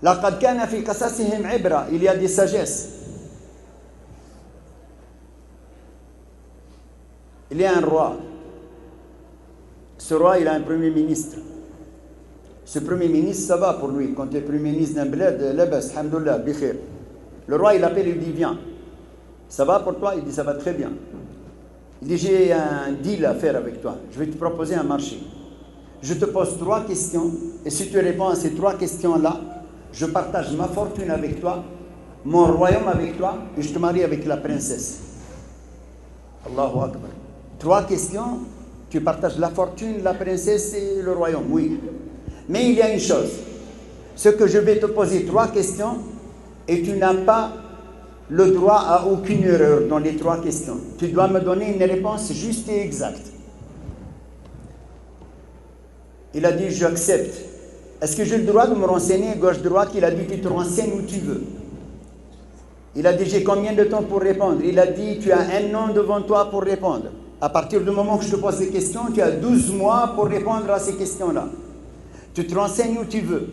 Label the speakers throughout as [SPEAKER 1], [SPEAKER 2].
[SPEAKER 1] لقد كان في قصصهم عبرة. Il y a des sagesses. Il y a un roi. Ce roi, il a un premier ministre. Ce premier ministre, ça va pour lui. Quand tu es premier ministre d'un bled, labas, alhamdoulilah, bikhir. Le roi, il appelle, il dit, viens. Ça va pour toi? Il dit, ça va très bien. Il dit, j'ai un deal à faire avec toi. Je vais te proposer un marché. Je te pose 3 questions. Et si tu réponds à ces 3 questions-là, je partage ma fortune avec toi, mon royaume avec toi, et je te marie avec la princesse. Allahu Akbar. 3 questions, tu partages la fortune, la princesse et le royaume, oui. Mais il y a une chose. Ce que je vais te poser 3 questions, et tu n'as pas le droit à aucune erreur dans les 3 questions. Tu dois me donner une réponse juste et exacte. Il a dit, j'accepte. Est-ce que j'ai le droit de me renseigner gauche-droite? Il a dit, tu te renseignes où tu veux. Il a dit, j'ai combien de temps pour répondre? Il a dit, tu as 1 an devant toi pour répondre. À partir du moment que je te pose des questions, tu as 12 mois pour répondre à ces questions-là. Tu te renseignes où tu veux.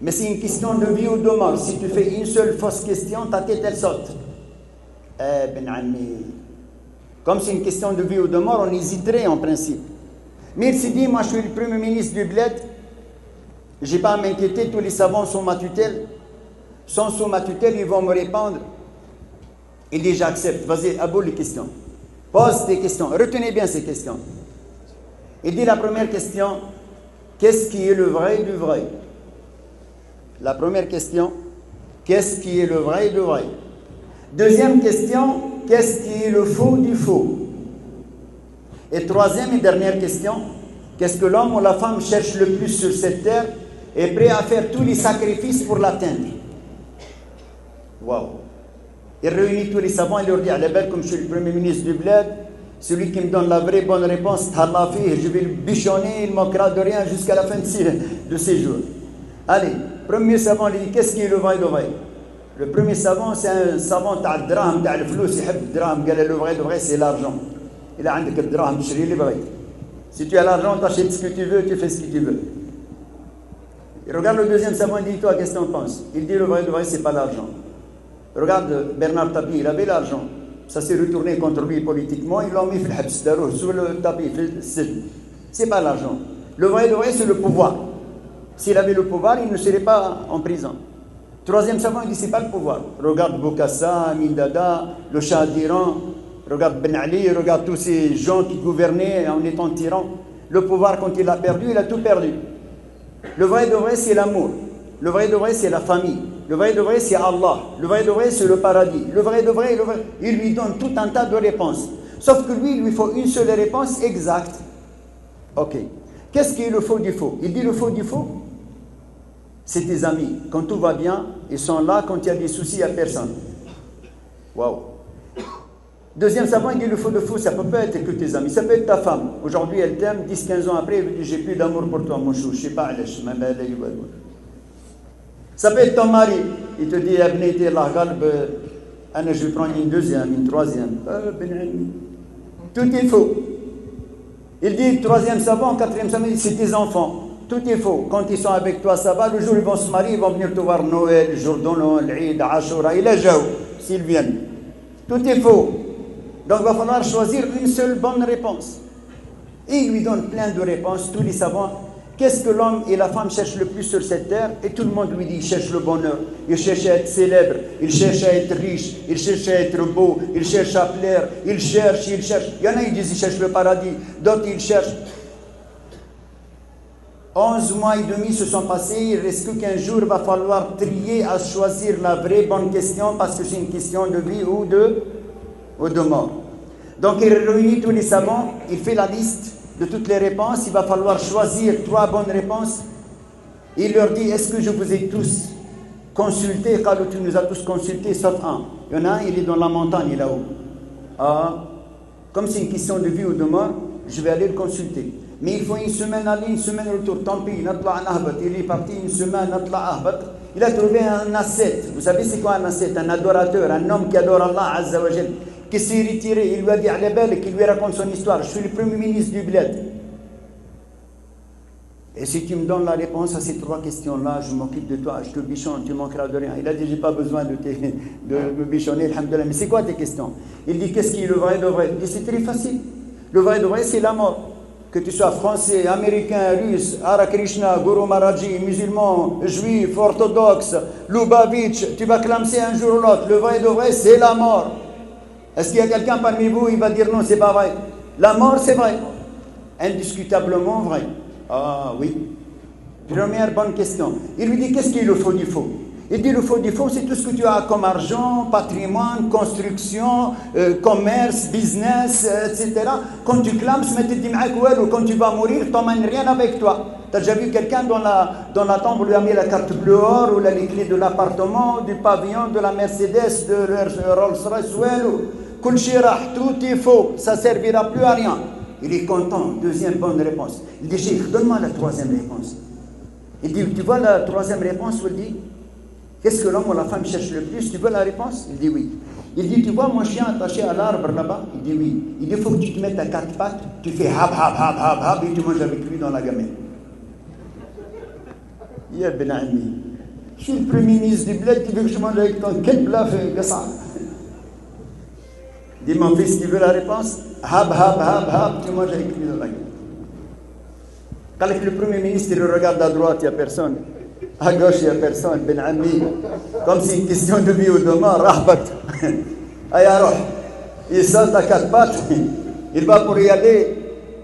[SPEAKER 1] Mais c'est une question de vie ou de mort. Si tu fais une seule fausse question, ta tête, elle saute. Eh ben ami. Comme c'est une question de vie ou de mort, on hésiterait en principe. Mais il s'est dit, moi je suis le premier ministre du bled, je n'ai pas à m'inquiéter, tous les savants sont ma tutelle. Sont sous ma tutelle, ils vont me répondre. Il dit, j'accepte. Vas-y, aboule les questions. Pose tes questions. Retenez bien ces questions. Il dit la première question, qu'est-ce qui est le vrai du vrai? La première question, qu'est-ce qui est le vrai du vrai? Deuxième question, qu'est-ce qui est le faux du faux? Et troisième et dernière question, qu'est-ce que l'homme ou la femme cherche le plus sur cette terre et est prêt à faire tous les sacrifices pour l'atteindre? Waouh! Il réunit tous les savants et leur dit, allez belle, comme je suis le premier ministre du bled, celui qui me donne la vraie bonne réponse, je vais le bichonner, il ne manquera de rien jusqu'à la fin de ses jours. Allez, premier savant lui dit, qu'est-ce qui est le vrai de vrai? Le premier savant, c'est un savant تاع الدراهم تاع الفلوس يحب الدراهم. قال le vrai de vrai, c'est l'argent. Il a عندك الدراهم تشري اللي بغيت. Si tu as l'argent, tu achètes ce que tu veux, tu fais ce que tu veux. Il regarde le deuxième savant, il dit, toi, qu'est-ce que tu en penses? Il dit, le vrai de vrai, c'est pas l'argent. Regarde Bernard Tapie, il avait l'argent. Ça s'est retourné contre lui politiquement, ils l'ont mis sur le tapis. C'est pas l'argent. Le vrai de vrai, c'est le pouvoir. S'il avait le pouvoir, il ne serait pas en prison. Troisième savant, il dit, c'est pas le pouvoir. Regarde Bokassa, Mindada, le Shah d'Iran, regarde Ben Ali, regarde tous ces gens qui gouvernaient en étant tyrans. Le pouvoir, quand il l'a perdu, il a tout perdu. Le vrai de vrai, c'est l'amour. Le vrai de vrai, c'est la famille. Le vrai de vrai, c'est Allah. Le vrai de vrai, c'est le paradis. Le vrai de vrai, il lui donne tout un tas de réponses. Sauf que lui, il lui faut une seule réponse exacte. Ok. Qu'est-ce qui est le faux du faux? Il dit le faux du faux, c'est tes amis. Quand tout va bien, ils sont là. Quand il y a des soucis, il n'y a personne. Waouh. Deuxième savant, il dit le faux de faux, ça ne peut pas être que tes amis. Ça peut être ta femme. Aujourd'hui, elle t'aime. 10-15 ans après, elle dit, j'ai plus d'amour pour toi, mon chou. Je ne sais pas, ça peut être ton mari. Il te dit, je vais prendre une deuxième, une troisième. Tout est faux. Il dit, troisième savant, quatrième savant, c'est tes enfants. Tout est faux. Quand ils sont avec toi, ça va. Le jour où ils vont se marier, ils vont venir te voir Noël, le jour de Noël, l'Eid, Ashura, il est Jaou, s'ils viennent. Tout est faux. Donc il va falloir choisir une seule bonne réponse. Et il lui donne plein de réponses, tous les savants. Qu'est-ce que l'homme et la femme cherchent le plus sur cette terre? Et tout le monde lui dit, il cherche le bonheur, il cherche à être célèbre, il cherche à être riche, il cherche à être beau, il cherche à plaire, il cherche. Il y en a, ils disent, il cherche le paradis, d'autres, ils cherchent. 11 mois et demi se sont passés, il ne reste que 15 jours, il va falloir trier à choisir la vraie bonne question parce que c'est une question de vie ou de mort. Donc il réunit tous les savants, il fait la liste de toutes les réponses, il va falloir choisir 3 bonnes réponses. Il leur dit, est-ce que je vous ai tous consultés? Quand tu nous as tous consultés, sauf un. Il y en a un, il est dans la montagne là-haut. Ah, comme c'est une question de vie ou de mort, je vais aller le consulter. Mais il faut une semaine aller, une semaine retour. Tant pis, il est parti une semaine, il a trouvé un ascète. Vous savez c'est quoi un ascète? Un adorateur, un homme qui adore Allah Azza wa Jal, qui s'est retiré. Il lui a dit à la belle, qui lui raconte son histoire. Je suis le premier ministre du bled. Et si tu me donnes la réponse à ces 3 questions-là, je m'occupe de toi, je te bichonne, tu manqueras de rien. Il a dit, j'ai pas besoin de me bichonner, alhamdoulilah. Mais c'est quoi tes questions? Il dit, qu'est-ce qui est le vrai de vrai? Il dit, c'est très facile. Le vrai de vrai, c'est la mort. Que tu sois français, américain, russe, Hare Krishna, Guru Maharaji, musulman, juif, orthodoxe, Lubavitch, tu vas clamser un jour ou l'autre. Le vrai de vrai, c'est la mort. Est-ce qu'il y a quelqu'un parmi vous, il va dire non, c'est pas vrai? La mort, c'est vrai. Indiscutablement vrai. Ah oui. Première bonne question. Il lui dit, qu'est-ce qui est le faux du faux? Il dit, le faux du faux, c'est tout ce que tu as comme argent, patrimoine, construction, commerce, business, etc. Quand tu clames, quand tu vas mourir, tu n'emmènes rien avec toi. Tu as déjà vu quelqu'un dans la tombe, on lui a mis la carte bleue or, ou les clés de l'appartement, du pavillon, de la Mercedes, de Rolls-Royce, tout est faux, ça ne servira plus à rien. Il est content. Deuxième bonne réponse. Il dit, Cheikh, donne-moi la 3e réponse. Il dit, tu vois la 3e réponse? Il dit, qu'est-ce que l'homme ou la femme cherche le plus? Tu veux la réponse? Il dit oui. Il dit, tu vois mon chien attaché à l'arbre là-bas? Il dit oui. Il dit, il faut que tu te mettes à 4 pattes, tu fais hab, hab, hab, hab, hab, et tu manges avec lui dans la gamelle. Ya ben ami, je suis le premier ministre du bled, tu veux que je mange avec toi? Quel plat fait ça? Il dit, mon fils, tu veux la réponse? Hab, hab, hab, hab, tu manges avec lui dans la gamelle. Quand le premier ministre il regarde à droite, il n'y a personne. À gauche, il n'y a personne. Ben ami, comme c'est une question de vie ou de mort, rahbat. Aïe, alors, il saute à 4 pattes, il va pour y aller.